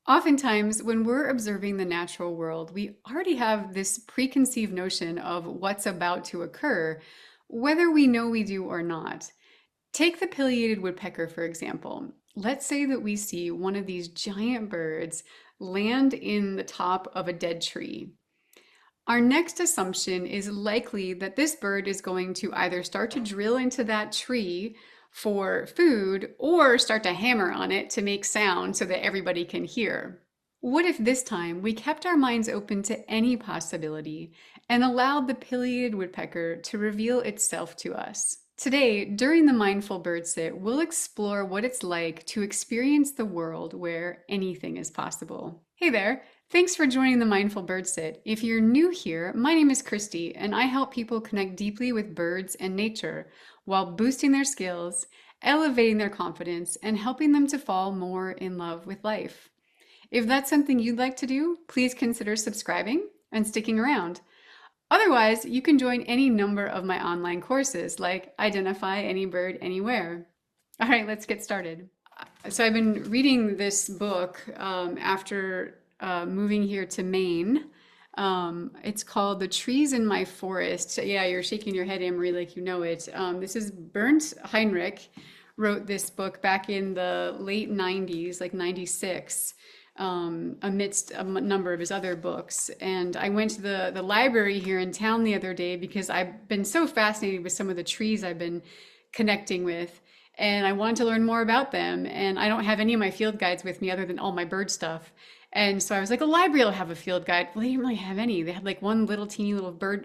Oftentimes, when we're observing the natural world, we already have this preconceived notion of what's about to occur, whether we know we do or not. Take the pileated woodpecker, for example. Let's say that we see one of these giant birds land in the top of a dead tree. Our next assumption is likely that this bird is going to either start to drill into that tree for food or start to hammer on it to make sound so that everybody can hear. What if this time we kept our minds open to any possibility and allowed the pileated woodpecker to reveal itself to us? Today, during the Mindful Bird Sit, we'll explore what it's like to experience the world where anything is possible. Hey there! Thanks for joining the Mindful Bird Sit. If you're new here, my name is Kristi, and I help people connect deeply with birds and nature while boosting their skills, elevating their confidence, and helping them to fall more in love with life. If that's something you'd like to do, please consider subscribing and sticking around. Otherwise, you can join any number of my online courses like Identify Any Bird Anywhere. All right, let's get started. So I've been reading this book after moving here to Maine. It's called The Trees in My Forest. Yeah, you're shaking your head, Anne-Marie, like you know it. This is Bernd Heinrich wrote this book back in the late 90s, like 96, amidst a number of his other books. And I went to the library here in town the other day because I've been so fascinated with some of the trees I've been connecting with. And I wanted to learn more about them. And I don't have any of my field guides with me other than all my bird stuff. And so I was like, a library will have a field guide. Well, they didn't really have any. They had like one little teeny little bird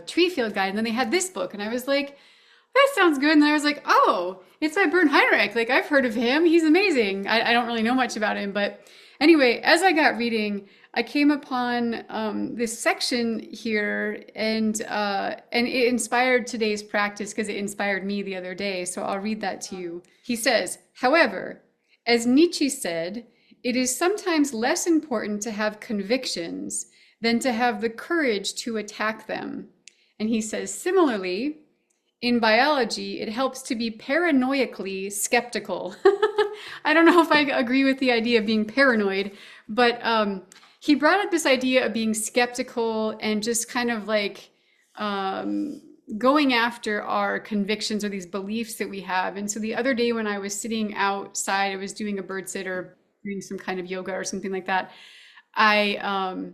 tree field guide. And then they had this book. And I was like, that sounds good. And then I was like, oh, it's by Bernd Heinrich. Like, I've heard of him. He's amazing. I don't really know much about him. But anyway, as I got reading, I came upon this section here, and it inspired today's practice because it inspired me the other day. So I'll read that to you. He says, however, as Nietzsche said, it is sometimes less important to have convictions than to have the courage to attack them. And he says, similarly, in biology, it helps to be paranoidally skeptical. I don't know if I agree with the idea of being paranoid, but he brought up this idea of being skeptical and just kind of like going after our convictions or these beliefs that we have. And so the other day when I was sitting outside, I was doing a bird sit or doing some kind of yoga or something like that. I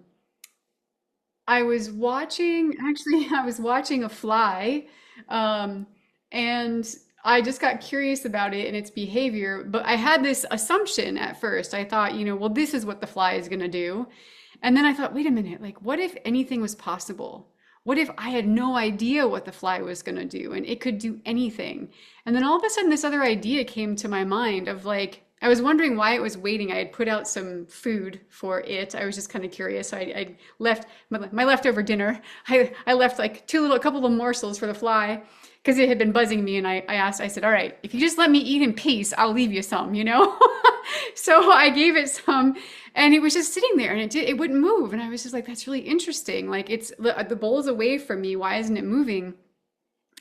I was watching, actually, I was watching a fly, and I just got curious about it and its behavior. But I had this assumption at first. I thought, well, this is what the fly is going to do. And then I thought, wait a minute, like, what if anything was possible? What if I had no idea what the fly was going to do and it could do anything? And then all of a sudden, this other idea came to my mind of like, I was wondering why it was waiting. I had put out some food for it. I was just kind of curious. So I left my leftover dinner. I left like a couple of morsels for the fly because it had been buzzing me. And I said, all right, if you just let me eat in peace, I'll leave you some, So I gave it some and it was just sitting there and it wouldn't move. And I was just like, that's really interesting. Like the bowl's away from me. Why isn't it moving?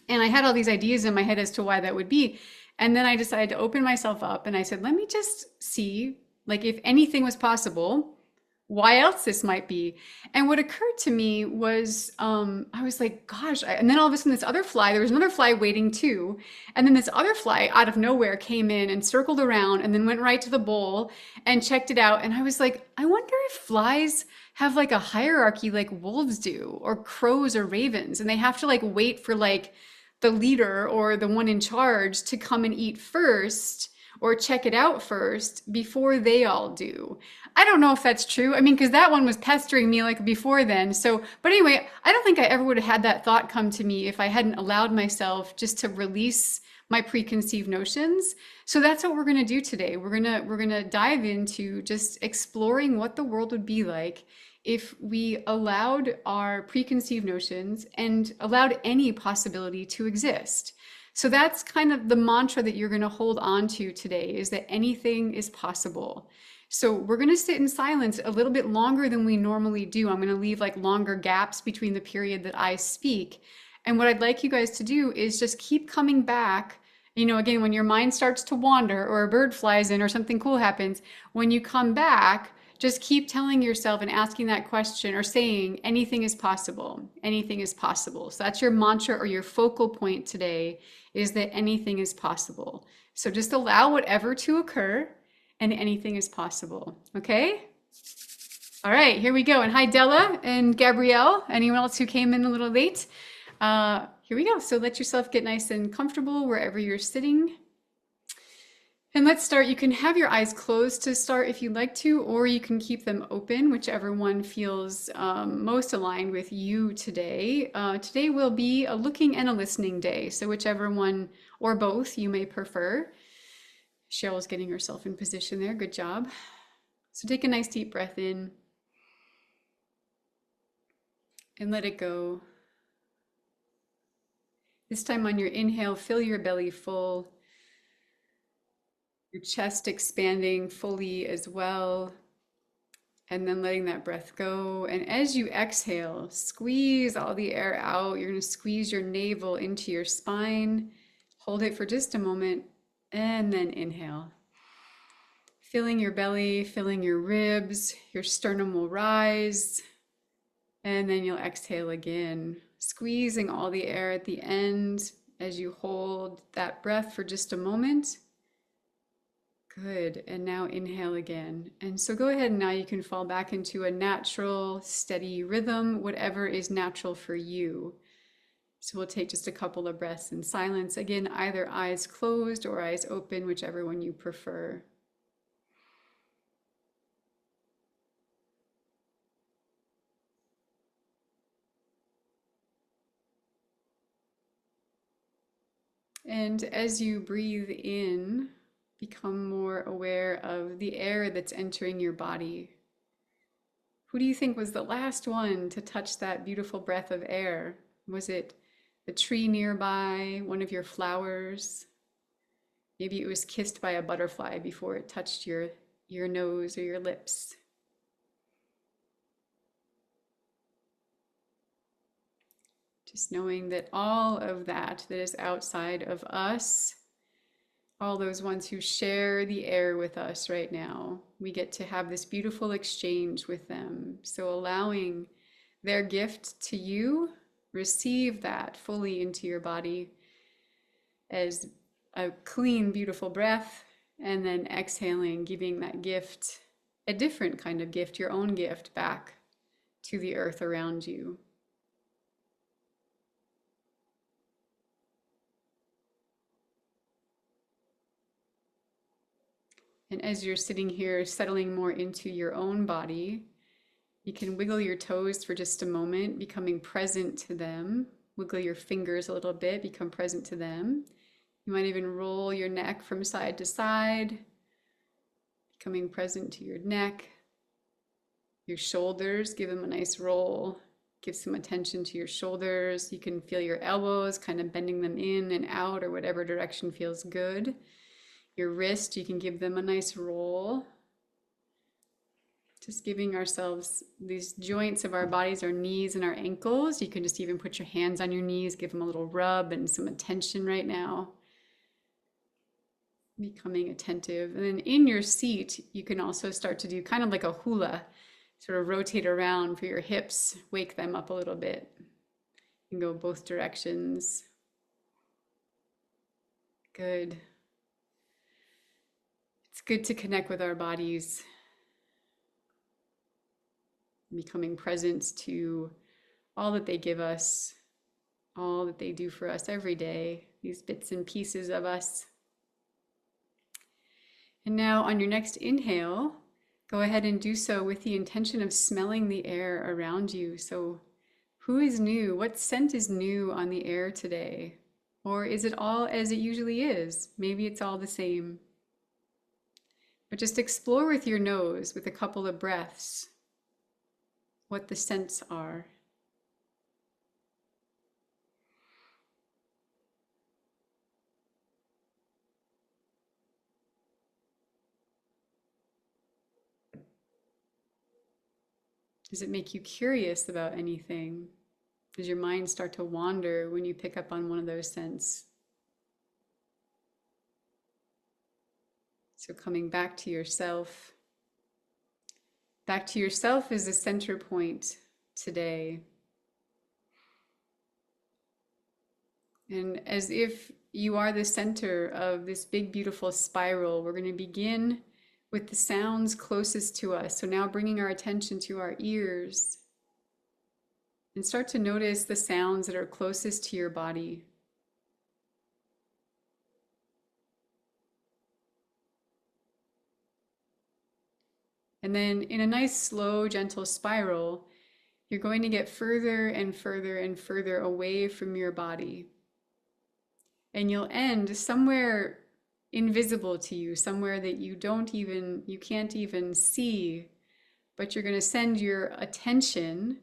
And I had all these ideas in my head as to why that would be. And then I decided to open myself up and I said, let me just see, like, if anything was possible, why else this might be. And what occurred to me was, I was like, gosh, and then all of a sudden there was another fly waiting too. And then this other fly out of nowhere came in and circled around and then went right to the bowl and checked it out. And I was like, I wonder if flies have like a hierarchy like wolves do, or crows or ravens, and they have to like wait for like the leader or the one in charge to come and eat first or check it out first before they all do. I don't know if that's true. I mean, because that one was pestering me like before then. So, but anyway, I don't think I ever would have had that thought come to me if I hadn't allowed myself just to release my preconceived notions. So that's what we're going to do today. We're going to dive into just exploring what the world would be like if we allowed our preconceived notions and allowed any possibility to exist. So that's kind of the mantra that you're going to hold on to today, is that anything is possible. So we're going to sit in silence a little bit longer than we normally do. I'm going to leave like longer gaps between the period that I speak. And what I'd like you guys to do is just keep coming back, Again, when your mind starts to wander or a bird flies in or something cool happens, when you come back, just keep telling yourself and asking that question or saying, anything is possible. Anything is possible. So that's your mantra or your focal point today, is that anything is possible. So just allow whatever to occur and anything is possible. Okay? All right, here we go. And hi, Della and Gabrielle, anyone else who came in a little late. Here we go. So let yourself get nice and comfortable wherever you're sitting. And let's start. You can have your eyes closed to start if you'd like to, or you can keep them open, whichever one feels most aligned with you today. Today will be a looking and a listening day, so whichever one or both you may prefer. Cheryl's getting herself in position there. Good job. So take a nice deep breath in and let it go. This time on your inhale, fill your belly full, your chest expanding fully as well, and then letting that breath go. And as you exhale, squeeze all the air out. You're going to squeeze your navel into your spine. Hold it for just a moment, and then inhale. Filling your belly, filling your ribs, your sternum will rise, and then you'll exhale again, squeezing all the air at the end as you hold that breath for just a moment. Good. And now inhale again. And so go ahead and now you can fall back into a natural, steady rhythm, whatever is natural for you. So we'll take just a couple of breaths in silence. Again, either eyes closed or eyes open, whichever one you prefer. And as you breathe in, become more aware of the air that's entering your body. Who do you think was the last one to touch that beautiful breath of air? Was it the tree nearby, one of your flowers? Maybe it was kissed by a butterfly before it touched your nose or your lips. Just knowing that all of that is outside of us, all those ones who share the air with us right now, we get to have this beautiful exchange with them. So allowing their gift to you, receive that fully into your body as a clean, beautiful breath, and then exhaling, giving that gift, a different kind of gift, your own gift, back to the earth around you. And as you're sitting here, settling more into your own body, you can wiggle your toes for just a moment, becoming present to them. Wiggle your fingers a little bit, become present to them. You might even roll your neck from side to side, becoming present to your neck. Your shoulders, give them a nice roll. Give some attention to your shoulders. You can feel your elbows, kind of bending them in and out or whatever direction feels good. Your wrist, you can give them a nice roll. Just giving ourselves these joints of our bodies, our knees and our ankles. You can just even put your hands on your knees, give them a little rub and some attention right now. Becoming attentive. And then in your seat, you can also start to do kind of like a hula, sort of rotate around for your hips, wake them up a little bit. You can go both directions. Good. It's good to connect with our bodies, becoming present to all that they give us, all that they do for us every day, these bits and pieces of us. And now on your next inhale, go ahead and do so with the intention of smelling the air around you. So who is new? What scent is new on the air today? Or is it all as it usually is? Maybe it's all the same. But just explore with your nose with a couple of breaths what the scents are. Does it make you curious about anything? Does your mind start to wander when you pick up on one of those scents? So coming back to yourself. Back to yourself is the center point today. And as if you are the center of this big, beautiful spiral, we're going to begin with the sounds closest to us. So now bringing our attention to our ears and start to notice the sounds that are closest to your body. And then in a nice, slow, gentle spiral, you're going to get further and further and further away from your body. And you'll end somewhere invisible to you, somewhere that you can't even see, but you're going to send your attention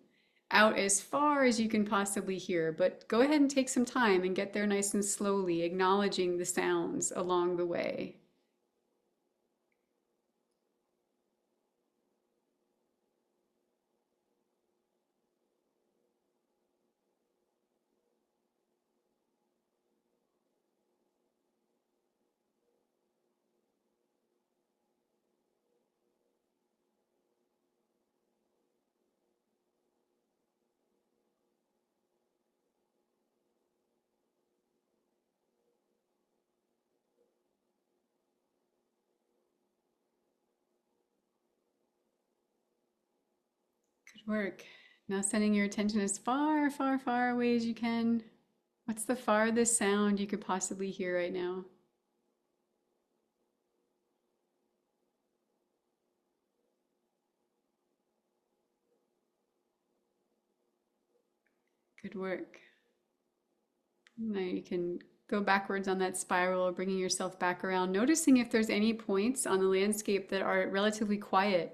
out as far as you can possibly hear. But go ahead and take some time and get there nice and slowly, acknowledging the sounds along the way. Good work. Now sending your attention as far, far, far away as you can. What's the farthest sound you could possibly hear right now? Good work. Now you can go backwards on that spiral, bringing yourself back around, noticing if there's any points on the landscape that are relatively quiet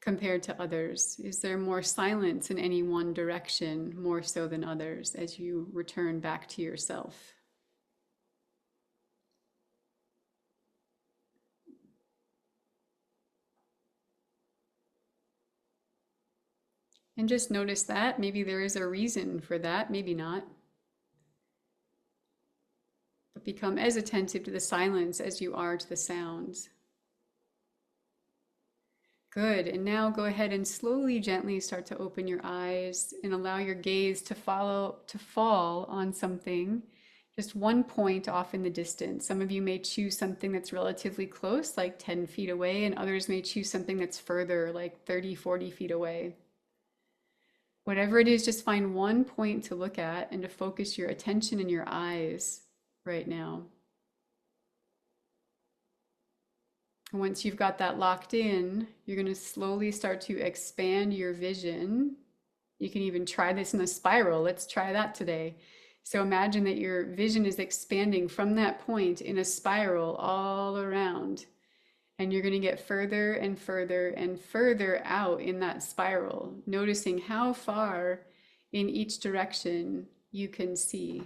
compared to others. Is there more silence in any one direction, more so than others, as you return back to yourself? And just notice that. Maybe there is a reason for that, maybe not. But become as attentive to the silence as you are to the sounds. Good. And now go ahead and slowly, gently start to open your eyes and allow your gaze to fall on something, just one point off in the distance. Some of you may choose something that's relatively close, like 10 feet away, and others may choose something that's further, like 30, 40 feet away. Whatever it is, just find one point to look at and to focus your attention and your eyes right now. Once you've got that locked in, you're going to slowly start to expand your vision. You can even try this in a spiral. Let's try that today. So imagine that your vision is expanding from that point in a spiral all around. And you're going to get further and further and further out in that spiral, noticing how far in each direction you can see.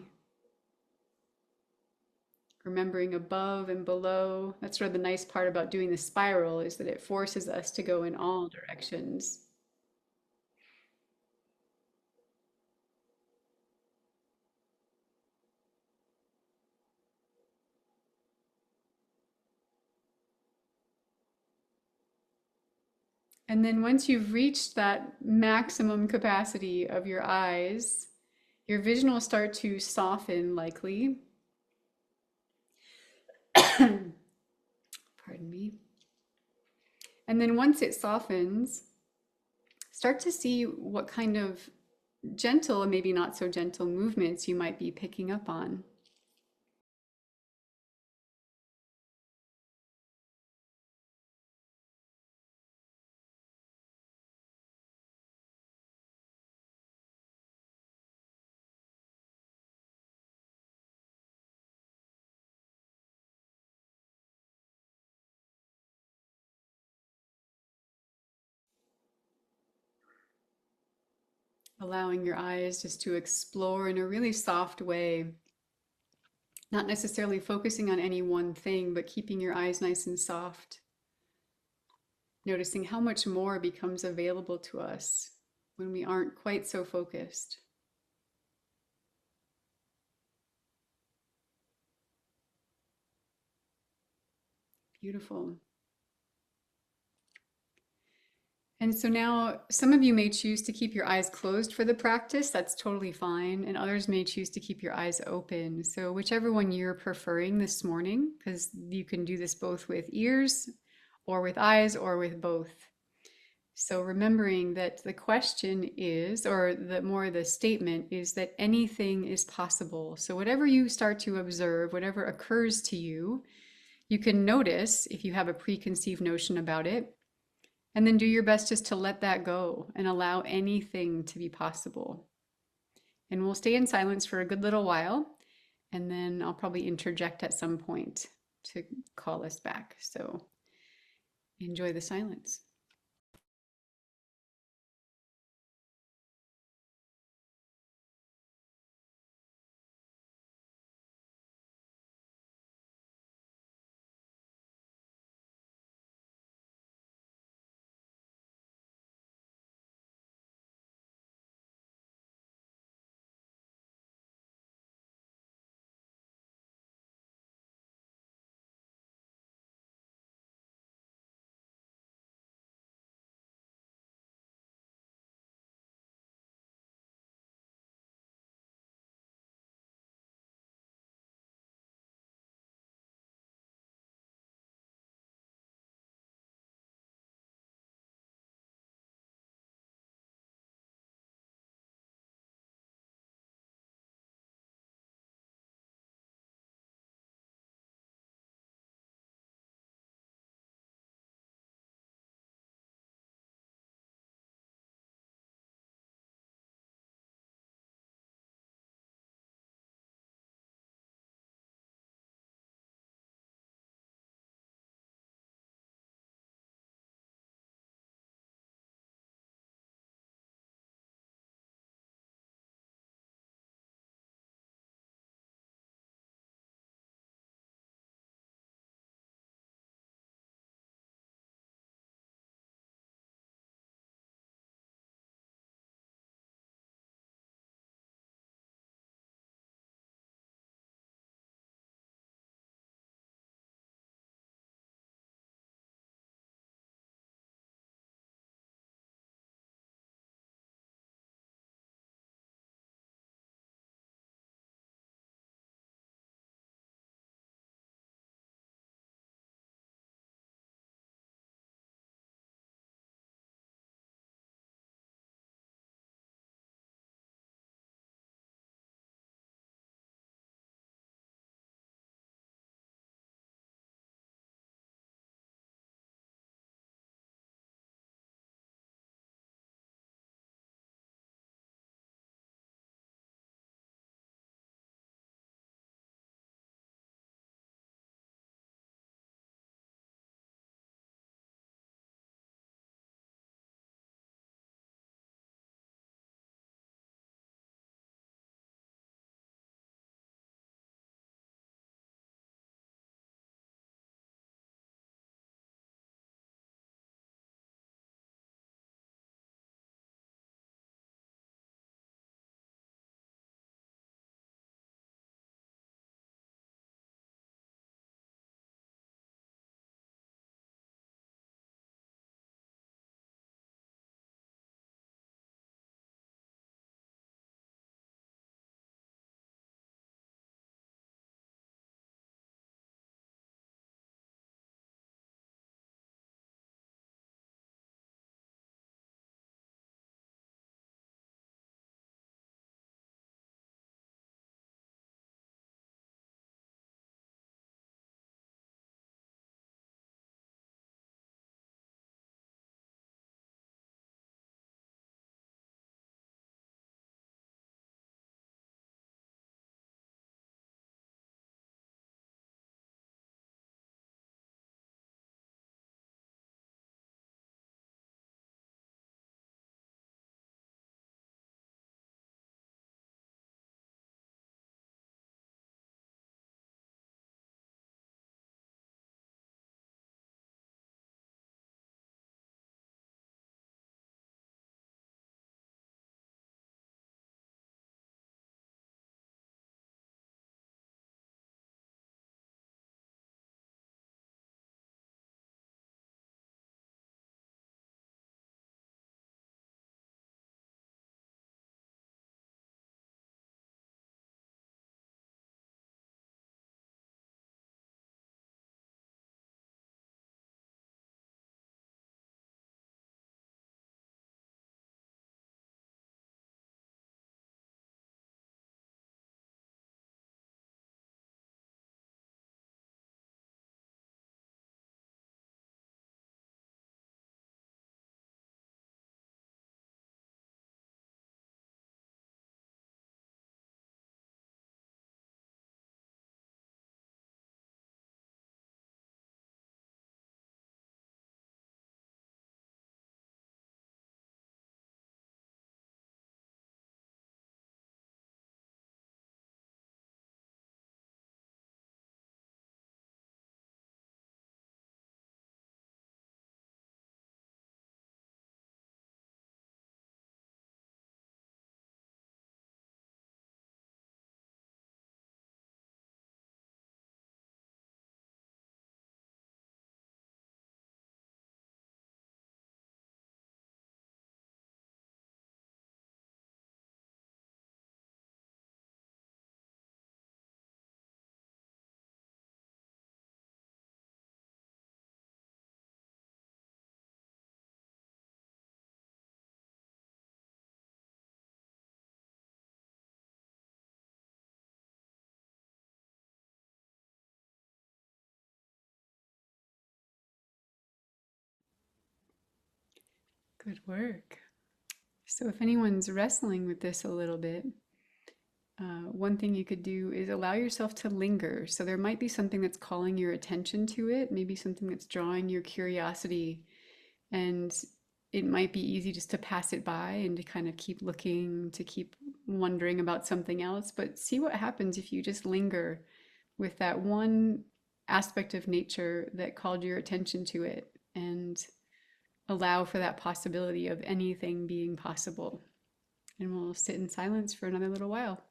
Remembering above and below. That's sort of the nice part about doing the spiral, is that it forces us to go in all directions. And then once you've reached that maximum capacity of your eyes, your vision will start to soften likely. Pardon me. And then once it softens, start to see what kind of gentle and maybe not so gentle movements you might be picking up on. Allowing your eyes just to explore in a really soft way, not necessarily focusing on any one thing, but keeping your eyes nice and soft. Noticing how much more becomes available to us when we aren't quite so focused. Beautiful. And so now some of you may choose to keep your eyes closed for the practice. That's totally fine. And others may choose to keep your eyes open. So whichever one you're preferring this morning, because you can do this both with ears or with eyes or with both. So remembering that the question is, or the more the statement is that anything is possible. So whatever you start to observe, whatever occurs to you, you can notice if you have a preconceived notion about it, and then do your best just to let that go and allow anything to be possible. And we'll stay in silence for a good little while, and then I'll probably interject at some point to call us back. So enjoy the silence. Good work. So, if anyone's wrestling with this a little bit, one thing you could do is allow yourself to linger. So, there might be something that's calling your attention to it, maybe something that's drawing your curiosity, and it might be easy just to pass it by and to kind of keep looking, to keep wondering about something else. But see what happens if you just linger with that one aspect of nature that called your attention to it and allow for that possibility of anything being possible. And we'll sit in silence for another little while.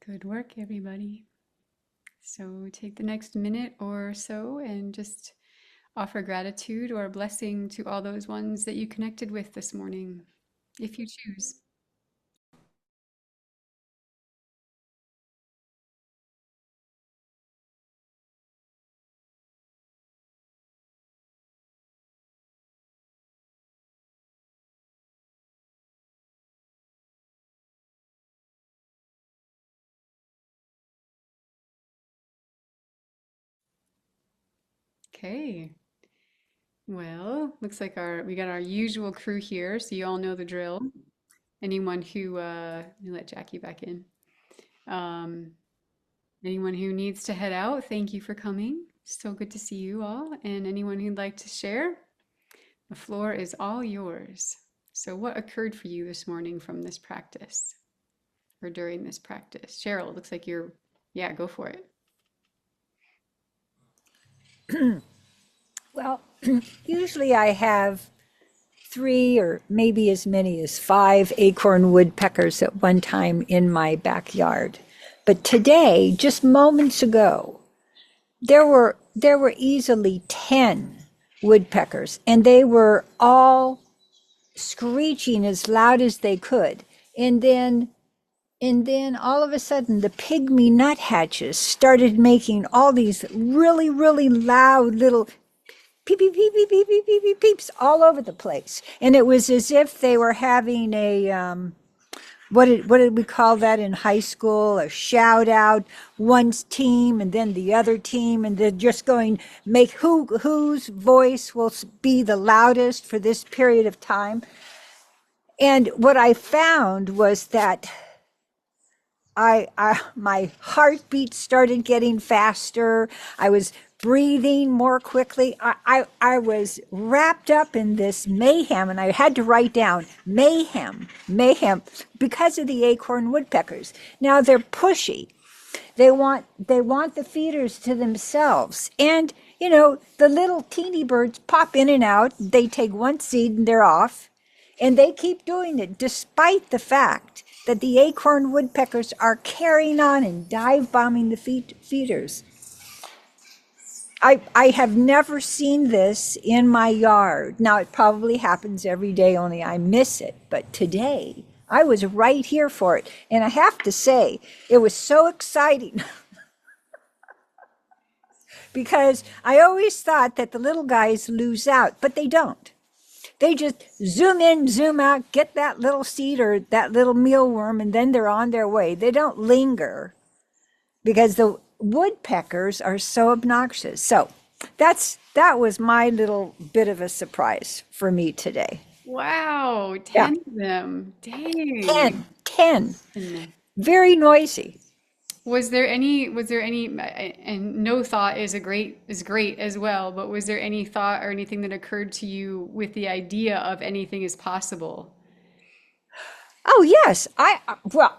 Good work, everybody. So take the next minute or so and just offer gratitude or a blessing to all those ones that you connected with this morning, if you choose. Okay. Well, looks like we got our usual crew here, so you all know the drill. Anyone who let me let Jackie back in. Um, Anyone who needs to head out, thank you for coming. So good to see you all. And anyone who'd like to share, the floor is all yours. So, what occurred for you this morning from this practice or during this practice? Cheryl, it looks like yeah, go for it. Well, usually I have three or maybe as many as five acorn woodpeckers at one time in my backyard. But today, just moments ago, there were easily 10 woodpeckers, and they were all screeching as loud as they could. And then all of a sudden the pygmy nuthatches started making all these really, really loud little peep, peep, peep, peep, peep, peep, peep, peep, peeps all over the place. And it was as if they were having a, what did we call that in high school? A shout out, one's team and then the other team, and they're just going make whose voice will be the loudest for this period of time. And what I found was that my heartbeat started getting faster. I was breathing more quickly. I was wrapped up in this mayhem, and I had to write down mayhem, because of the acorn woodpeckers. Now they're pushy. They want the feeders to themselves. And the little teeny birds pop in and out. They take one seed and they're off. And they keep doing it despite the fact that the acorn woodpeckers are carrying on and dive bombing the feeders. I have never seen this in my yard. Now, it probably happens every day, only I miss it. But today, I was right here for it. And I have to say, it was so exciting because I always thought that the little guys lose out, but they don't. They just zoom in, zoom out, get that little seed or that little mealworm, and then they're on their way. They don't linger because the woodpeckers are so obnoxious. So that was my little bit of a surprise for me today. Wow, Yeah, 10 of them. Dang. 10. And Very noisy. was there any, and no thought is great as well, but was there any thought or anything that occurred to you with the idea of anything is possible? Oh yes, well,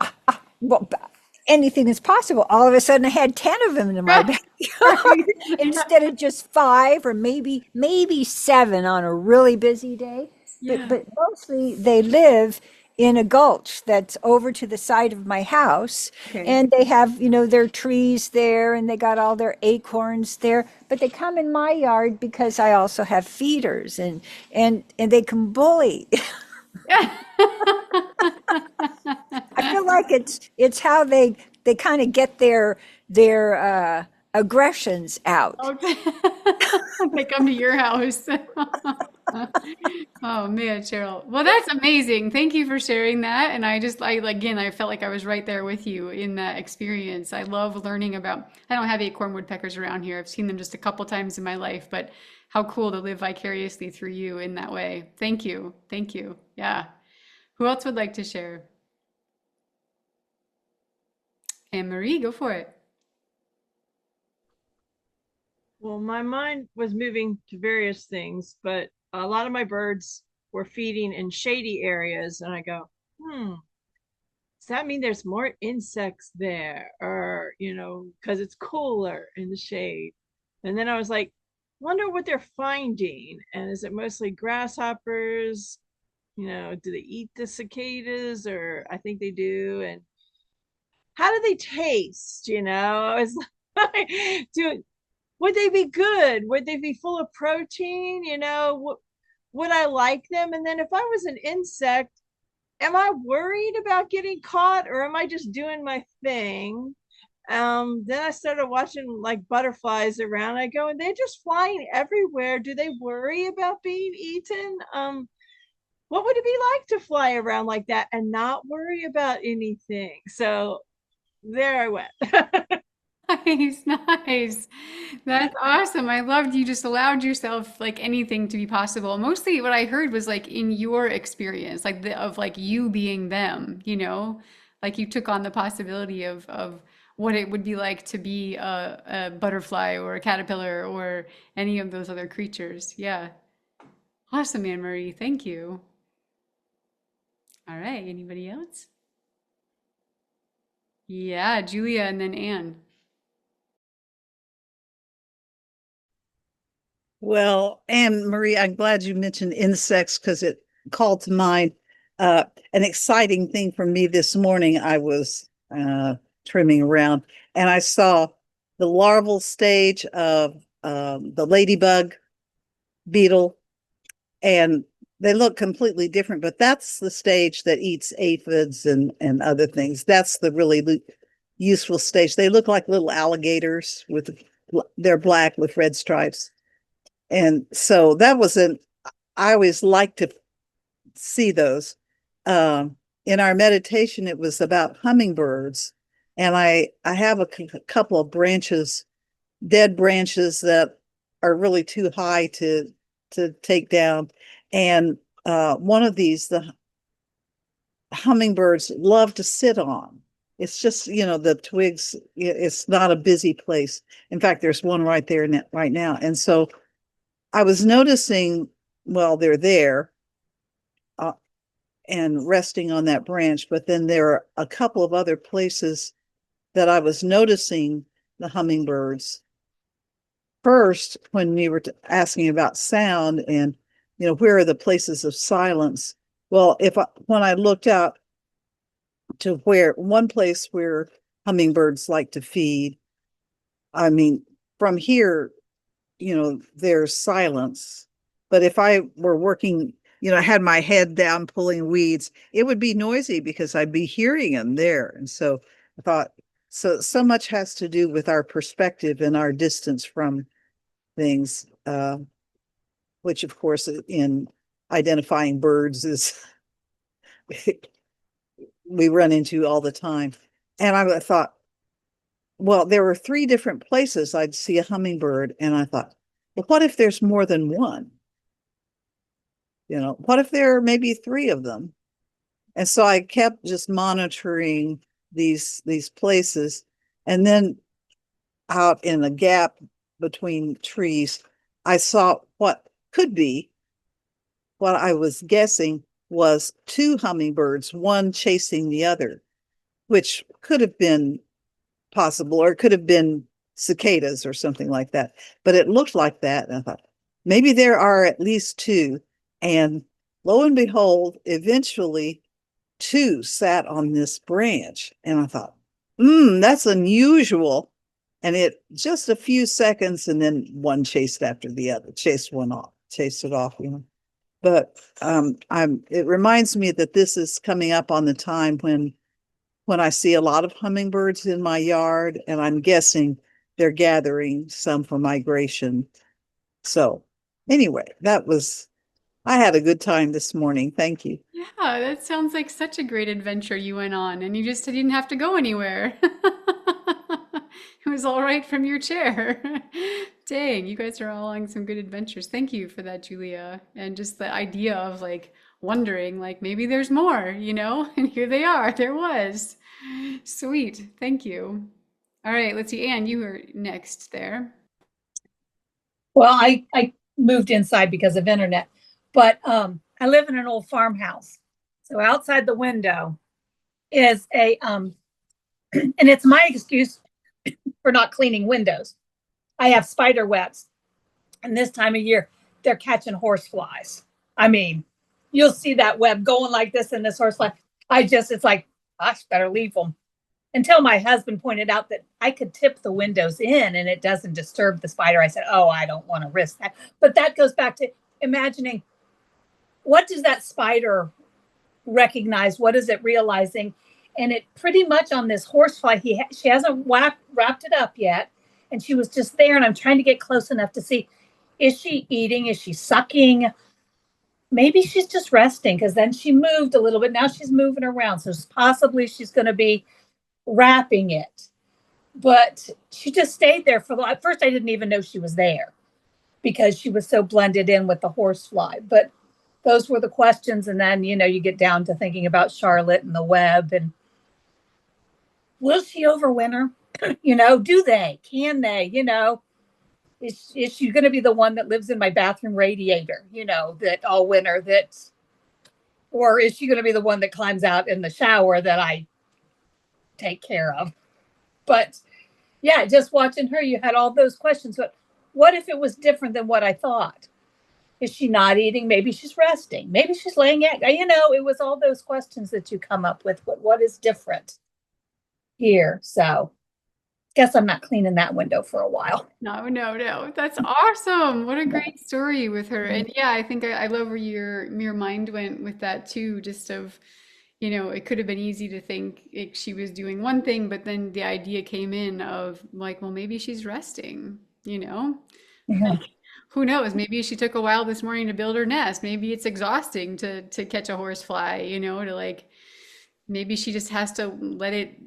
anything is possible. All of a sudden, I had 10 of them in my backyard Right. instead of just five or maybe seven on a really busy day. But Yeah. but mostly they live in a gulch that's over to the side of my house, Okay. and they have their trees there, and they got all their acorns there. But they come in my yard because I also have feeders, and they can bully. Yeah. I feel like it's how they kind of get their aggressions out. Okay. They come to your house. Oh man, Cheryl. Well, that's amazing. Thank you for sharing that. And again, I felt like I was right there with you in that experience. I love learning about, I don't have acorn woodpeckers around here. I've seen them just a couple times in my life, but how cool to live vicariously through you in that way. Thank you. Thank you. Yeah. Who else would like to share? Anne Marie, go for it. Well, my mind was moving to various things, but a lot of my birds were feeding in shady areas, and I go, does that mean there's more insects there? Or, because it's cooler in the shade. And then I was like, wonder what they're finding. And is it mostly grasshoppers? Do they eat the cicadas? Or I think they do. And how do they taste? I was like, do would they be good? Would they be full of protein? Would I like them? And then if I was an insect, am I worried about getting caught or am I just doing my thing? Then I started watching like butterflies around. I go, and they're just flying everywhere. Do they worry about being eaten? What would it be like to fly around like that and not worry about anything? So there I went. Nice, nice. That's awesome. I loved you just allowed yourself like anything to be possible. Mostly what I heard was like in your experience, like of like you being them, like you took on the possibility of what it would be like to be a butterfly or a caterpillar or any of those other creatures. Yeah. Awesome, Anne Marie. Thank you. All right. Anybody else? Yeah, Julia and then Anne. Well, Anne Marie, I'm glad you mentioned insects because it called to mind an exciting thing for me this morning. I was trimming around and I saw the larval stage of the ladybug beetle, and they look completely different, but that's the stage that eats aphids and other things. That's the really useful stage. They look like little alligators with they're black with red stripes. And so that was I always like to see those. In our meditation, it was about hummingbirds. And I have a couple of branches, dead branches that are really too high to take down. And one of these, the hummingbirds love to sit on. It's just, the twigs, it's not a busy place. In fact, there's one right there right now. And so I was noticing while they're there uh, and resting on that branch, but then there are a couple of other places that I was noticing the hummingbirds. First, when you were asking about sound and, where are the places of silence? Well, when I looked out to where one place where hummingbirds like to feed, I mean, from here there's silence. But if I were working, I had my head down pulling weeds, it would be noisy because I'd be hearing them there. And so I thought, so much has to do with our perspective and our distance from things, which of course in identifying birds is we run into all the time. And I thought, well, there were three different places I'd see a hummingbird, and I thought, well, what if there's more than one? What if there are maybe three of them? And so I kept just monitoring these places, and then out in a gap between trees, I saw what could be what I was guessing was two hummingbirds, one chasing the other, which could have been possible, or it could have been cicadas or something like that. But it looked like that. And I thought, maybe there are at least two. And lo and behold, eventually two sat on this branch. And I thought, that's unusual. And it just a few seconds, and then one chased after the other, chased one off, chased it off. But it reminds me that this is coming up on the time when I see a lot of hummingbirds in my yard, and I'm guessing they're gathering some for migration. So anyway, I had a good time this morning. Thank you. Yeah, that sounds like such a great adventure you went on, and you just didn't have to go anywhere. It was all right from your chair. Dang, you guys are all on some good adventures. Thank you for that, Julia. And just the idea of like wondering, like maybe there's more, And here they are. There was. Sweet. Thank you. All right, let's see. Anne, you were next there. Well, I moved inside because of internet, but I live in an old farmhouse. So outside the window is and it's my excuse for not cleaning windows. I have spider webs, and this time of year they're catching horse flies. I mean, you'll see that web going like this in this horsefly. It's like, gosh, better leave them. until my husband pointed out that I could tip the windows in and it doesn't disturb the spider. I said, oh, I don't want to risk that. But that goes back to imagining, what does that spider recognize? What is it realizing? And it pretty much on this horsefly, she hasn't wrapped it up yet. And she was just there. And I'm trying to get close enough to see, is she eating? Is she sucking? Maybe she's just resting, because then she moved a little bit. Now she's moving around. So possibly she's going to be wrapping it. But she just stayed there for at first I didn't even know she was there because she was so blended in with the horsefly. But those were the questions. And then, you get down to thinking about Charlotte and the web and will she overwinter? Can they, is she going to be the one that lives in my bathroom radiator, that all winter or is she going to be the one that climbs out in the shower that I take care of? But yeah, just watching her, you had all those questions. But what if it was different than what I thought? Is she not eating? Maybe she's resting. Maybe she's laying egg. It was all those questions that you come up with. But what is different here? So guess I'm not cleaning that window for a while. No, no, no. That's awesome. What a great story with her. And yeah, I think I love where your mind went with that too, just of, it could have been easy to think she was doing one thing, but then the idea came in of like, well, maybe she's resting, Yeah. Like, who knows? Maybe she took a while this morning to build her nest. Maybe it's exhausting to catch a horsefly, to like maybe she just has to let it,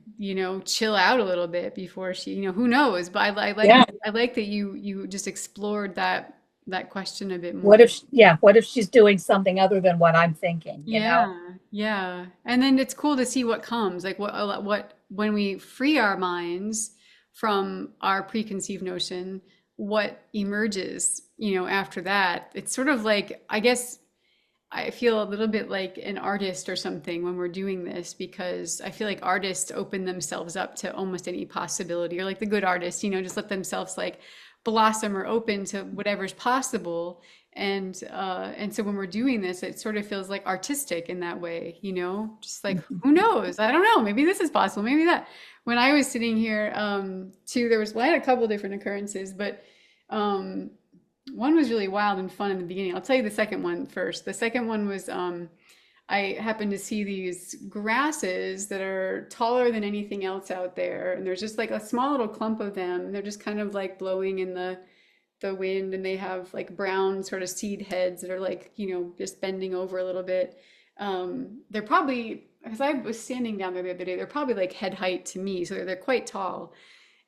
chill out a little bit before she, who knows? But Yeah. I like that you just explored that question a bit more. What if she's doing something other than what I'm thinking? Yeah, yeah. And then it's cool to see what comes, like what when we free our minds from our preconceived notion, what emerges, after that. It's sort of like, I guess I feel a little bit like an artist or something when we're doing this, because I feel like artists open themselves up to almost any possibility, or like the good artists, just let themselves like blossom or open to whatever's possible. And so when we're doing this, it sort of feels like artistic in that way, just like who knows? I don't know. Maybe this is possible. Maybe that. When I was sitting here, too, I had a couple different occurrences, but um, one was really wild and fun in the beginning. I'll tell you the second one first. The second one was I happened to see these grasses that are taller than anything else out there, and there's just like a small little clump of them. They're just kind of like blowing in the wind, and they have like brown sort of seed heads that are like, just bending over a little bit. They're probably, because I was standing down there the other day, they're probably like head height to me, so they're quite tall.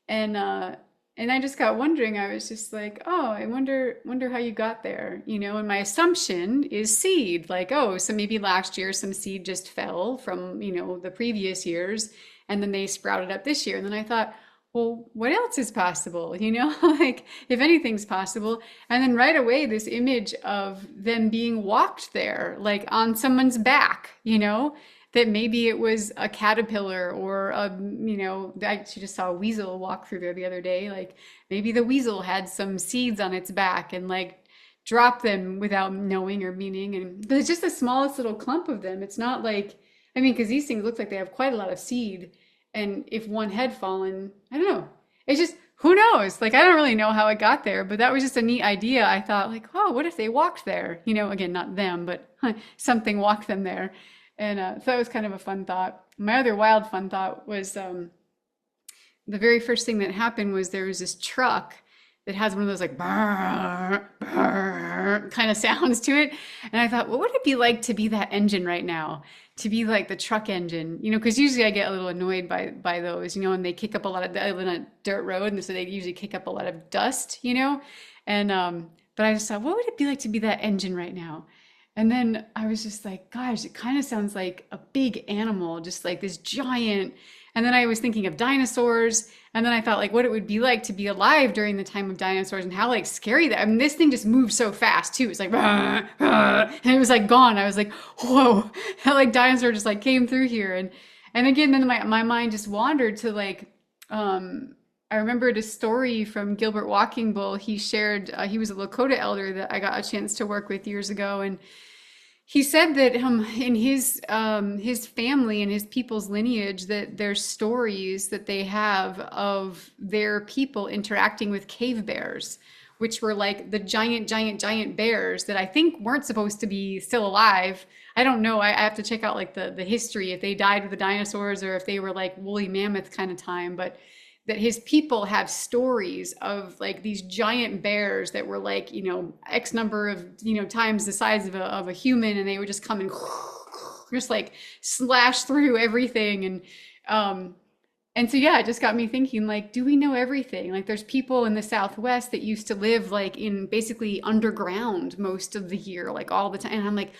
And I just got wondering, I was just like, oh, I wonder how you got there, and my assumption is seed, like, oh, so maybe last year some seed just fell from, the previous years, and then they sprouted up this year. And then I thought, well, what else is possible? Like if anything's possible. And then right away, this image of them being walked there, like on someone's back, that maybe it was a caterpillar or I actually just saw a weasel walk through there the other day. Like maybe the weasel had some seeds on its back and like dropped them without knowing or meaning. And but it's just the smallest little clump of them. It's not like, I mean, because these things look like they have quite a lot of seed. And if one had fallen, I don't know. It's just, who knows? Like, I don't really know how it got there, but that was just a neat idea. I thought, like, oh, what if they walked there? Again, not them, but something walked them there. And so that was kind of a fun thought. My other wild fun thought was the very first thing that happened was there was this truck that has one of those like brr, brr, kind of sounds to it. And I thought, what would it be like to be that engine right now? To be like the truck engine, because usually I get a little annoyed by those, and they kick up a lot of, I live on a dirt road, and so they usually kick up a lot of dust, and but I just thought, what would it be like to be that engine right now? And then I was just like, gosh, it kind of sounds like a big animal, just like this giant. And then I was thinking of dinosaurs. And then I thought like what it would be like to be alive during the time of dinosaurs and how like scary that, I mean, this thing just moved so fast too. It's like, rah, rah, and it was like gone. I was like, whoa, like dinosaur just like came through here. And again, then my mind just wandered to like, I remembered a story from Gilbert Walking Bull. He shared, he was a Lakota elder that I got a chance to work with years ago. And He said that in his family and his people's lineage that there's stories that they have of their people interacting with cave bears, which were like the giant bears that I think weren't supposed to be still alive. I don't know. I have to check out like the history if they died with the dinosaurs or if they were like woolly mammoth kind of time, but that his people have stories of like these giant bears that were like, you know, X number of, you know, times the size of a human, and they would just come and just like slash through everything. Um, and so, yeah, it just got me thinking, like, do we know everything? Like, there's people in the Southwest that used to live like in basically underground most of the year, like all the time. And I'm like,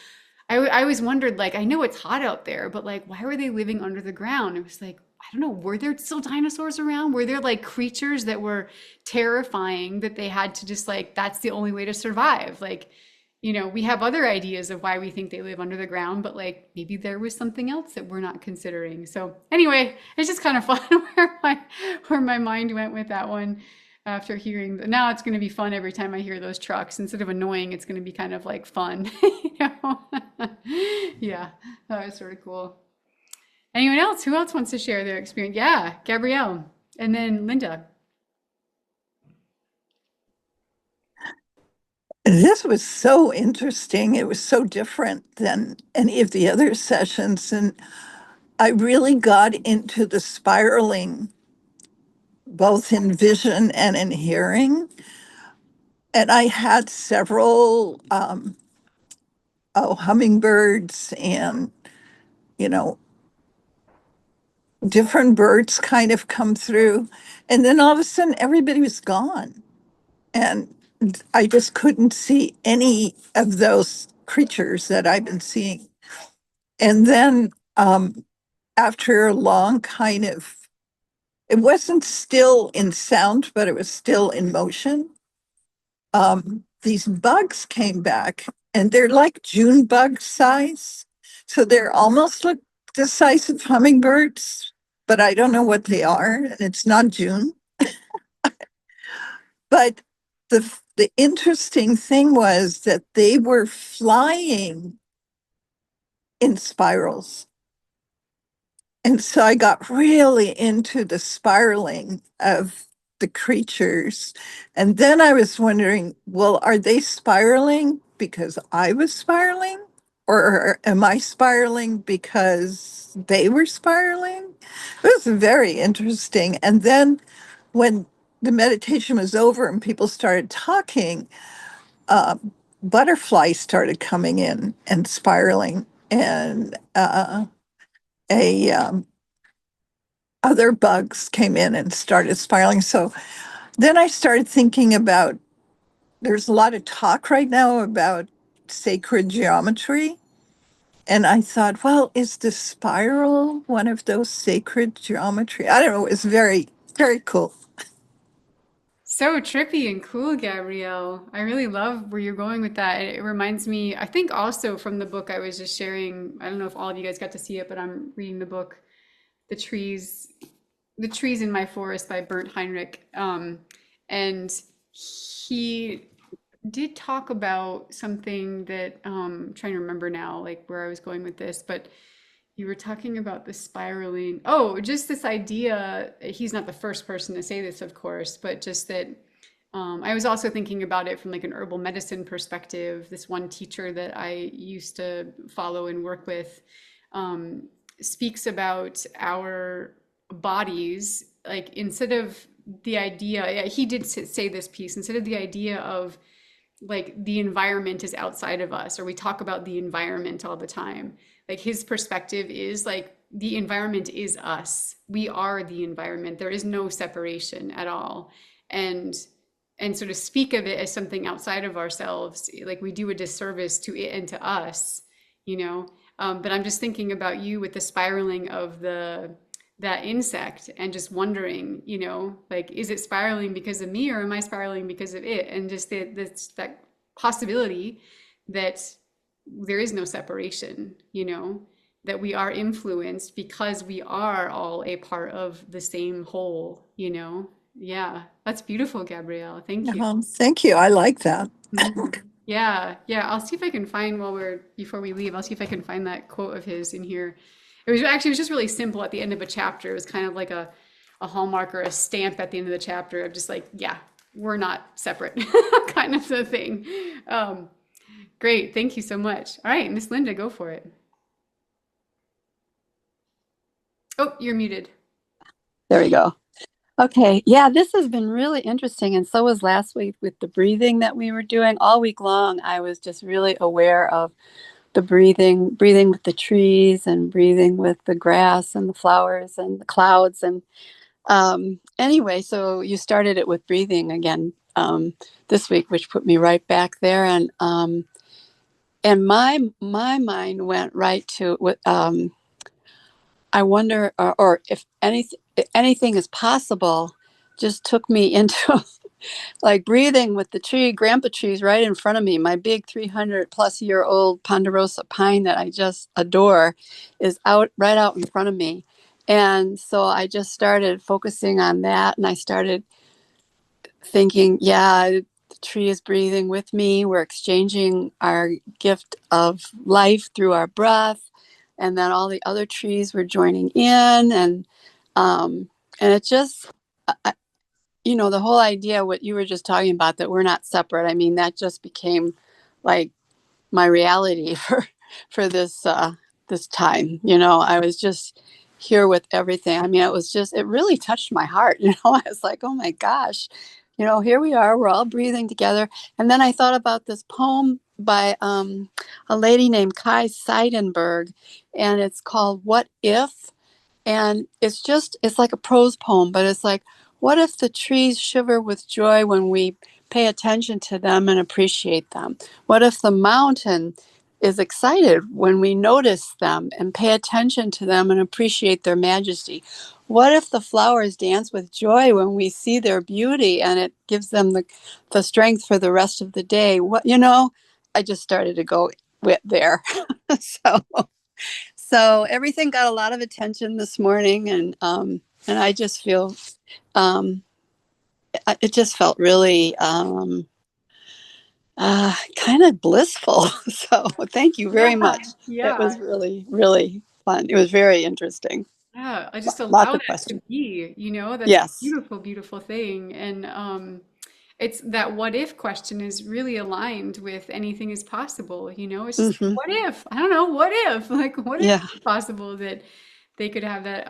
I always wondered, like, I know it's hot out there, but like, why were they living under the ground? It was like, I don't know, were there still dinosaurs around? Were there like creatures that were terrifying that they had to just like, that's the only way to survive? Like, you know, we have other ideas of why we think they live under the ground, but like maybe there was something else that we're not considering. So anyway, it's just kind of fun where my mind went with that one after hearing now it's going to be fun every time I hear those trucks. Instead of annoying, it's going to be kind of like fun. You know? Yeah, that was sort of cool. Anyone else? Who else wants to share their experience? Yeah, Gabrielle. And then Linda. This was so interesting. It was so different than any of the other sessions. And I really got into the spiraling, both in vision and in hearing. And I had several hummingbirds and, you know, different birds kind of come through. And then all of a sudden, everybody was gone. And I just couldn't see any of those creatures that I've been seeing. And then after a long kind of, it wasn't still in sound, but it was still in motion. These bugs came back and they're like June bug size. So they're almost like the size of hummingbirds, but I don't know what they are. And it's not June. But the interesting thing was that they were flying in spirals. And so I got really into the spiraling of the creatures. And then I was wondering, well, are they spiraling because I was spiraling? Or am I spiraling because they were spiraling? It was very interesting. And then when the meditation was over and people started talking, uh, butterflies started coming in and spiraling. And a other bugs came in and started spiraling. So then I started thinking about there's a lot of talk right now about sacred geometry. And I thought, well, is the spiral one of those sacred geometry? I don't know. It's very, very cool. So trippy and cool, Gabrielle. I really love where you're going with that. It reminds me, I think also from the book I was just sharing. I don't know if all of you guys got to see it, but I'm reading the book, The Trees, The Trees in My Forest by Bernd Heinrich. And he did talk about something that I'm trying to remember now, like where I was going with this, but you were talking about the spiraling. Oh, just this idea. He's not the first person to say this, of course, but just that I was also thinking about it from like an herbal medicine perspective. This one teacher that I used to follow and work with speaks about our bodies, like instead of the idea, yeah, he did say this piece, instead of the idea of like the environment is outside of us, or we talk about the environment all the time. Like his perspective is like the environment is us. We are the environment. There is no separation at all. And so to speak of it as something outside of ourselves, like we do a disservice to it and to us, you know. But I'm just thinking about you with the spiraling of the that insect and just wondering, you know, like, is it spiraling because of me or am I spiraling because of it? And just that possibility that there is no separation, you know, that we are influenced because we are all a part of the same whole, you know? Yeah, that's beautiful, Gabrielle. Thank you. Thank you. I like that. Mhm. Yeah, yeah. I'll see if I can find before we leave. I'll see if I can find that quote of his in here. It was just really simple at the end of a chapter. It was kind of like a hallmark or a stamp at the end of the chapter of just like, yeah, we're not separate, kind of the thing. Um, Great, thank you so much. All right, Miss Linda, go for it. Oh, you're muted. There we go. Okay. Yeah, this has been really interesting. And so was last week with the breathing that we were doing. All week long, I was just really aware of the breathing with the trees and breathing with the grass and the flowers and the clouds. And anyway, so you started it with breathing again this week, which put me right back there. And my mind went right to what I wonder, or if anything is possible, just took me into like breathing with the grandpa trees right in front of me. My big 300-plus-year-old ponderosa pine that I just adore is right out in front of me. And so I just started focusing on that, and I started thinking, yeah, the tree is breathing with me. We're exchanging our gift of life through our breath. And then all the other trees were joining in. And it just, the whole idea, what you were just talking about, that we're not separate. I mean, that just became like my reality for this time. I was just here with everything. I mean, it really touched my heart. I was like, oh my gosh, here we are, we're all breathing together. And then I thought about this poem by a lady named Kai Seidenberg, and it's called What If? And it's like a prose poem, but it's like, what if the trees shiver with joy when we pay attention to them and appreciate them? What if the mountain is excited when we notice them and pay attention to them and appreciate their majesty? What if the flowers dance with joy when we see their beauty and it gives them the strength for the rest of the day? I just started to go with there. so so everything got a lot of attention this morning, and I just feel um, it just felt really kind of blissful. So thank you Yeah, very much. It yeah, was really, really fun. It was very interesting. yeah. I just Lots allow of that to questions. be, that's a Yes. beautiful, beautiful thing. And it's that what if question is really aligned with anything is possible, It's just Hmm. what if? I don't know, what if? Like, what if Yeah. it's possible that they could have that?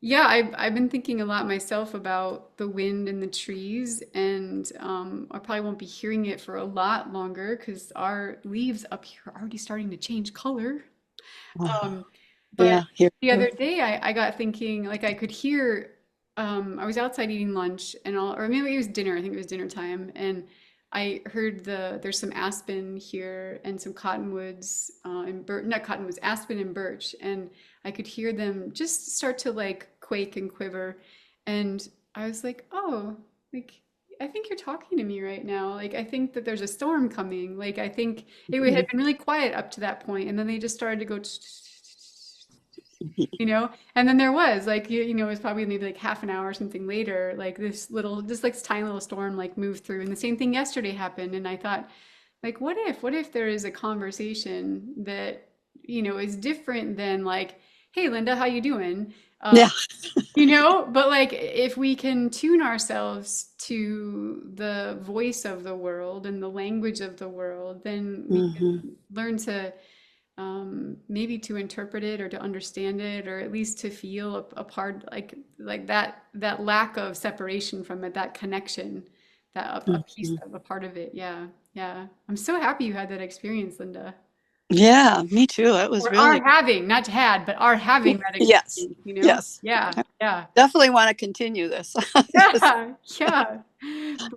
Yeah, I've been thinking a lot myself about the wind and the trees, and I probably won't be hearing it for a lot longer because our leaves up here are already starting to change color. Um, but Yeah. Here. the other day, I got thinking, like I could hear, I was outside eating lunch or maybe it was dinner. I think it was dinner time, and I heard there's some aspen here and some cottonwoods and not cottonwoods, aspen and birch, and I could hear them just start to like quake and quiver, and I was like, oh, like. I think you're talking to me right now. Like, I think that there's a storm coming. Like, I think it had been really quiet up to that point, and then they just started to go, and then there was like, it was probably maybe like half an hour or something later, like just like this tiny little storm like moved through, and the same thing yesterday happened, and I thought, like, what if there is a conversation that is different than like, hey Linda, how you doing? Yeah. But like if we can tune ourselves to the voice of the world and the language of the world, then we Hmm. can learn to maybe to interpret it or to understand it, or at least to feel a part, like that lack of separation from it, that connection, that a piece Hmm. of a part of it. Yeah, yeah. I'm so happy you had that experience, Linda. Yeah. Me too. It was Or are really. having, not had, but are having that Yes. experience. Yes. Yeah, yeah. Definitely want to continue this. Just, Yeah, yeah.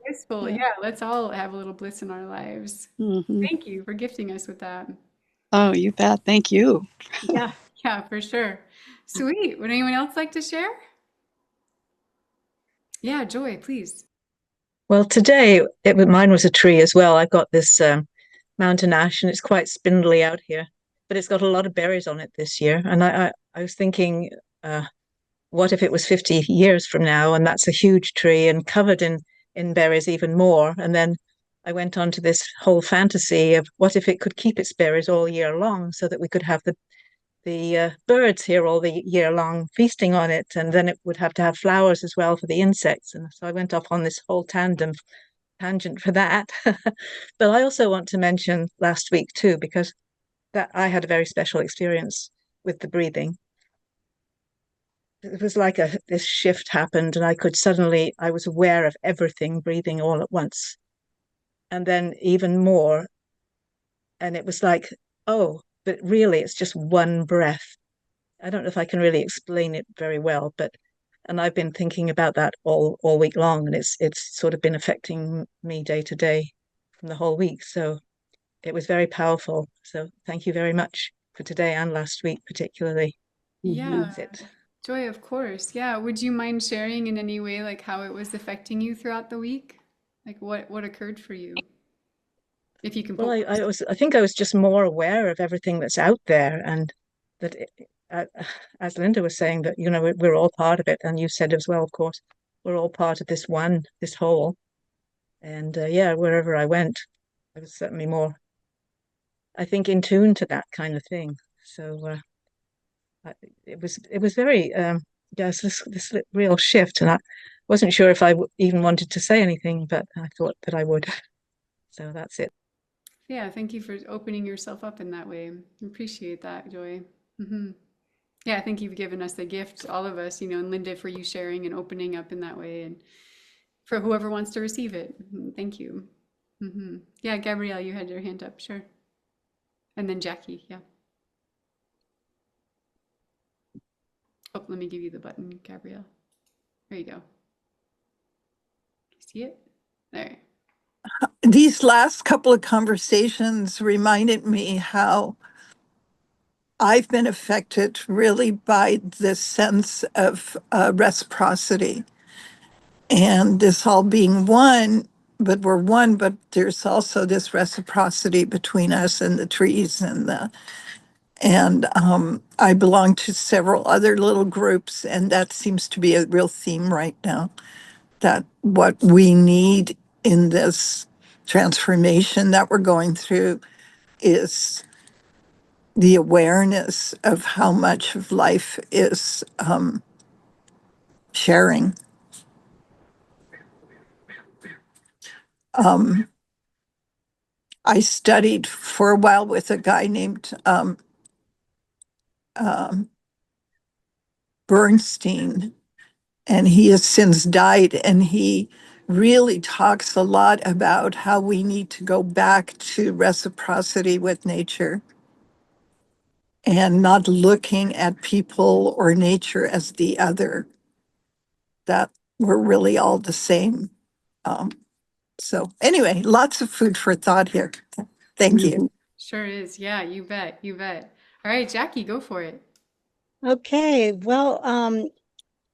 Blissful. yeah. Yeah, let's all have a little bliss in our lives. Hmm. Thank you for gifting us with that. Oh, you bet. Thank you. Yeah, yeah, for sure. Sweet. Would anyone else like to share? Yeah, Joy, please. Well, today mine was a tree as well. I've got this mountain ash, and it's quite spindly out here, but it's got a lot of berries on it this year. And I was thinking, uh, what if it was 50 years from now, and that's a huge tree and covered in berries even more? And then I went on to this whole fantasy of what if it could keep its berries all year long so that we could have the birds here all the year long feasting on it, and then it would have to have flowers as well for the insects. And so I went off on this whole tangent for that. But I also want to mention last week too, because that I had a very special experience with the breathing. It was like this shift happened, and I was aware of everything breathing all at once, and then even more. And it was like, oh, but really, it's just one breath. I don't know if I can really explain it very well, but and I've been thinking about that all week long, and it's sort of been affecting me day to day from the whole week. So it was very powerful. So thank you very much for today and last week, particularly. Yeah, That's it. Joy, of course. Yeah. Would you mind sharing in any way like how it was affecting you throughout the week? Like what occurred for you? If you can Well, poke. I think I was just more aware of everything that's out there, and that, as Linda was saying, that we're all part of it, and you said as well, of course, we're all part of this whole. And yeah, wherever I went, I was certainly more, I think, in tune to that kind of thing. So it was very yes, this real shift, and I wasn't sure if I even wanted to say anything, but I thought that I would. So that's it. Yeah, thank you for opening yourself up in that way. Appreciate that, Joy. Hmm. Yeah, I think you've given us the gift, all of us, and Linda, for you sharing and opening up in that way, and for whoever wants to receive it. Thank you. Yeah, Gabrielle, you had your hand up, sure. And then Jackie, yeah. Oh, let me give you the button, Gabrielle. There you go. See it? There. These last couple of conversations reminded me how I've been affected really by this sense of reciprocity and this all being one, but we're one, but there's also this reciprocity between us and the trees and I belong to several other little groups, and that seems to be a real theme right now, that what we need in this transformation that we're going through is the awareness of how much of life is sharing. Um, I studied for a while with a guy named um, Bernstein, and he has since died. And he really talks a lot about how we need to go back to reciprocity with nature and not looking at people or nature as the other, that we're really all the same. Um, so anyway, lots of food for thought here. Thank you. Sure is. Yeah, you bet. You bet. All right, Jackie, go for it. Okay, well,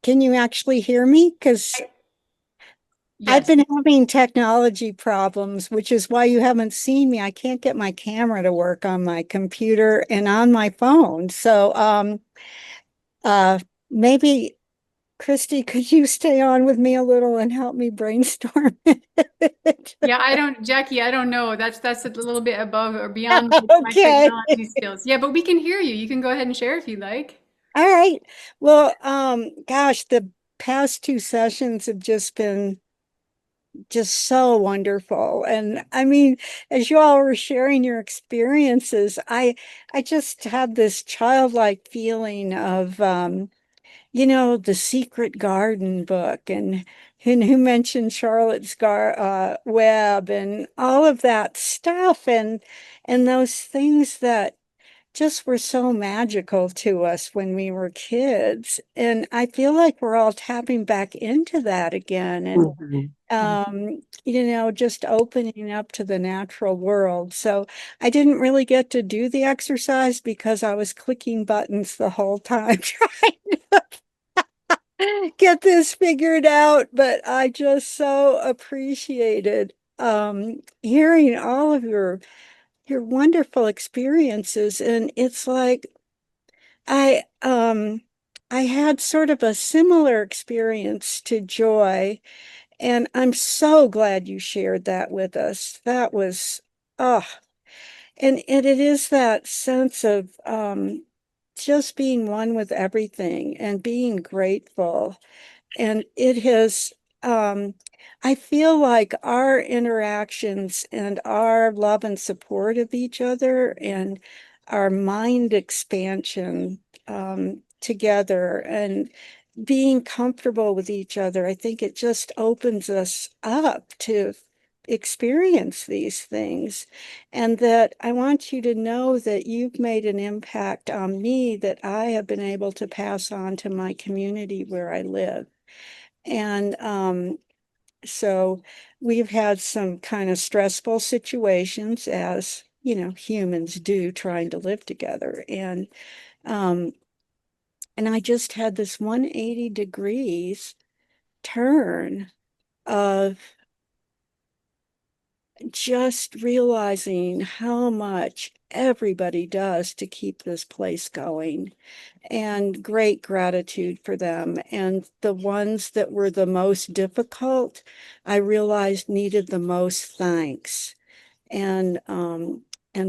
can you actually hear me? Because I've Yes. been having technology problems, which is why you haven't seen me. I can't get my camera to work on my computer and on my phone. So, uh, maybe Kristi, could you stay on with me a little and help me brainstorm it? Yeah, Jackie, I don't know. That's a little bit above or beyond my Okay. technology skills. Yeah, but we can hear you. You can go ahead and share if you'd like. All right. Well, gosh, the past two sessions have just so wonderful. And I mean, as you all were sharing your experiences, I just had this childlike feeling of the Secret Garden book and who mentioned Charlotte's Web and all of that stuff and those things that just were so magical to us when we were kids. And I feel like we're all tapping back into that again. And just opening up to the natural world. So I didn't really get to do the exercise because I was clicking buttons the whole time trying to get this figured out. But I just so appreciated hearing all of your wonderful experiences. And it's like I had sort of a similar experience to Joy. And I'm so glad you shared that with us. That was, oh, and it is that sense of just being one with everything and being grateful. And it has, um, I feel like our interactions and our love and support of each other and our mind expansion together and being comfortable with each other, I think it just opens us up to experience these things. And that I want you to know that you've made an impact on me that I have been able to pass on to my community where I live. And so we've had some kind of stressful situations, as you know, humans do, trying to live together. Um, and I just had this 180 degrees turn of just realizing how much everybody does to keep this place going, and great gratitude for them. And the ones that were the most difficult, I realized needed the most thanks. And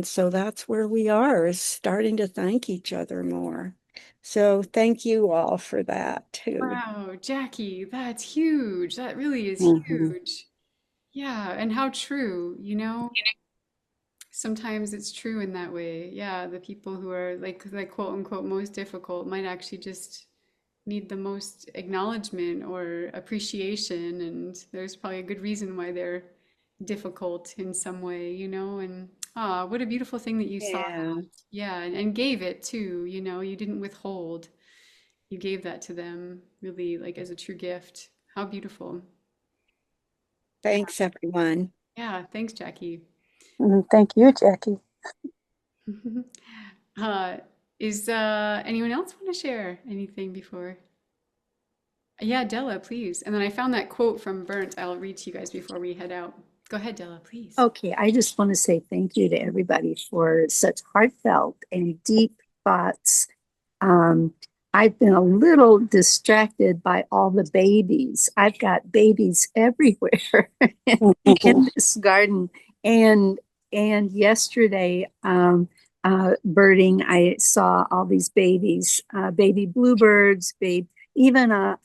so that's where we are, is starting to thank each other more. So thank you all for that too. Wow, Jackie, that's huge. That really is Mhm. huge. Yeah, and how true, you know? Sometimes it's true in that way. Yeah, the people who are like quote unquote most difficult might actually just need the most acknowledgement or appreciation, and there's probably a good reason why they're difficult in some way, you know? And ah, what a beautiful thing that you saw Yeah, that. Yeah, and gave it too, you know, you didn't withhold. You gave that to them really like as a true gift. How beautiful. Yeah. thanks everyone. Yeah, thanks, Jackie. Thank you, Jackie. Uh, is anyone else want to share anything before? Yeah, Della, please. And then I found that quote from Burnt. I'll read to you guys before we head out. Go ahead, Della, please. Okay, I just want to say thank you to everybody for such heartfelt and deep thoughts. Um, I've been a little distracted by all the babies. I've got babies everywhere in this garden. And yesterday, birding, I saw all these babies, baby bluebirds, even a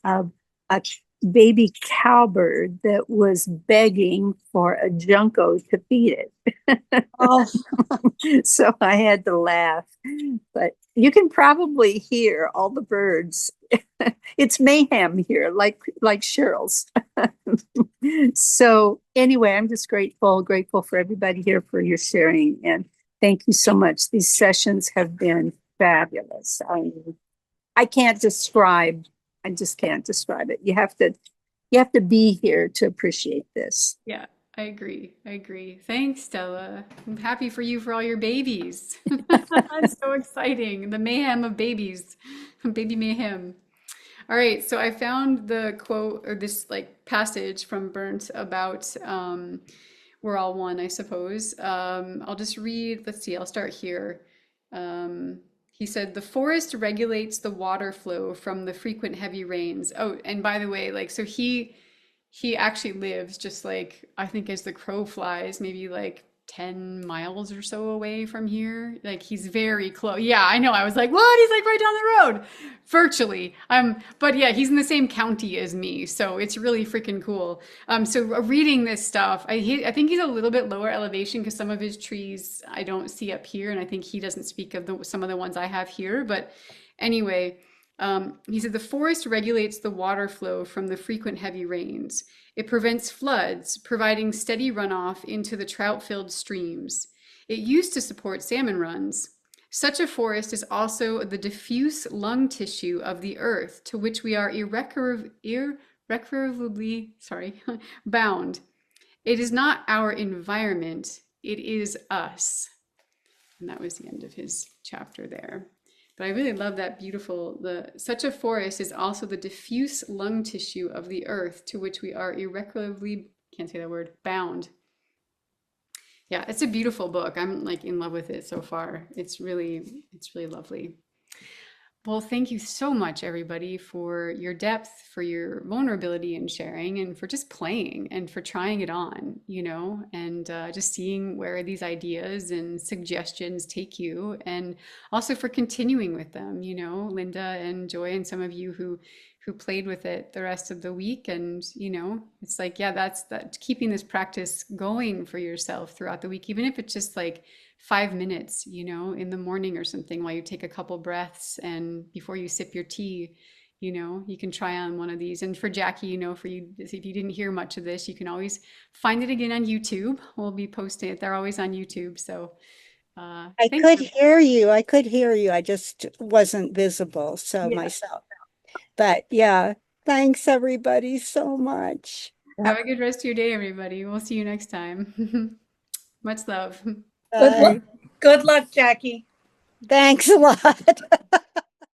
baby cowbird that was begging for a junco to feed it. Oh, So I had to laugh. But you can probably hear all the birds. It's mayhem here, like Cheryl's. So anyway, I'm just grateful for everybody here for your sharing, and thank you so much. These sessions have been fabulous. I can't describe. I just can't describe it. You have to be here to appreciate this. Yeah, I agree. I agree. Thanks, Stella. I'm happy for you for all your babies. It's so exciting. The mayhem of babies, baby mayhem. All right, so I found the quote or this like passage from Burnt about we're all one, I suppose. I'll just read, let's see, I'll start here. Um, he said, the forest regulates the water flow from the frequent heavy rains. Oh, and by the way, like, so he actually lives just like, I think as the crow flies, maybe like 10 miles or so away from here. Like he's very close. Yeah, I know. I was like, what? He's like right down the road. Virtually. But yeah, he's in the same county as me. So it's really freaking cool. So reading this stuff, I think he's a little bit lower elevation because some of his trees I don't see up here. And I think he doesn't speak of some of the ones I have here. But anyway, he said the forest regulates the water flow from the frequent heavy rains. It prevents floods, providing steady runoff into the trout-filled streams. It used to support salmon runs. Such a forest is also the diffuse lung tissue of the earth, to which we are irrecoverably, bound. It is not our environment, it is us. And that was the end of his chapter there. But I really love that beautiful, such a forest is also the diffuse lung tissue of the earth to which we are irrecoverably, can't say that word, bound. Yeah, it's a beautiful book. I'm like in love with it so far. It's really lovely. Well, thank you so much, everybody, for your depth, for your vulnerability in sharing, and for just playing and for trying it on, and just seeing where these ideas and suggestions take you, and also for continuing with them, Linda and Joy, and some of you who played with it the rest of the week. And, it's like, yeah, that's that keeping this practice going for yourself throughout the week, even if it's just like 5 minutes, in the morning or something while you take a couple breaths and before you sip your tea, you can try on one of these. And for Jackie, for you, if you didn't hear much of this, you can always find it again on YouTube. We'll be posting it. They're always on YouTube. So I thanks. could hear you. I could hear you. I just wasn't visible, so Yeah. myself. But yeah, thanks everybody so much. Have a good rest of your day, everybody. We'll see you next time. Much love. Good luck. Bye. Good luck, Jackie. Thanks a lot.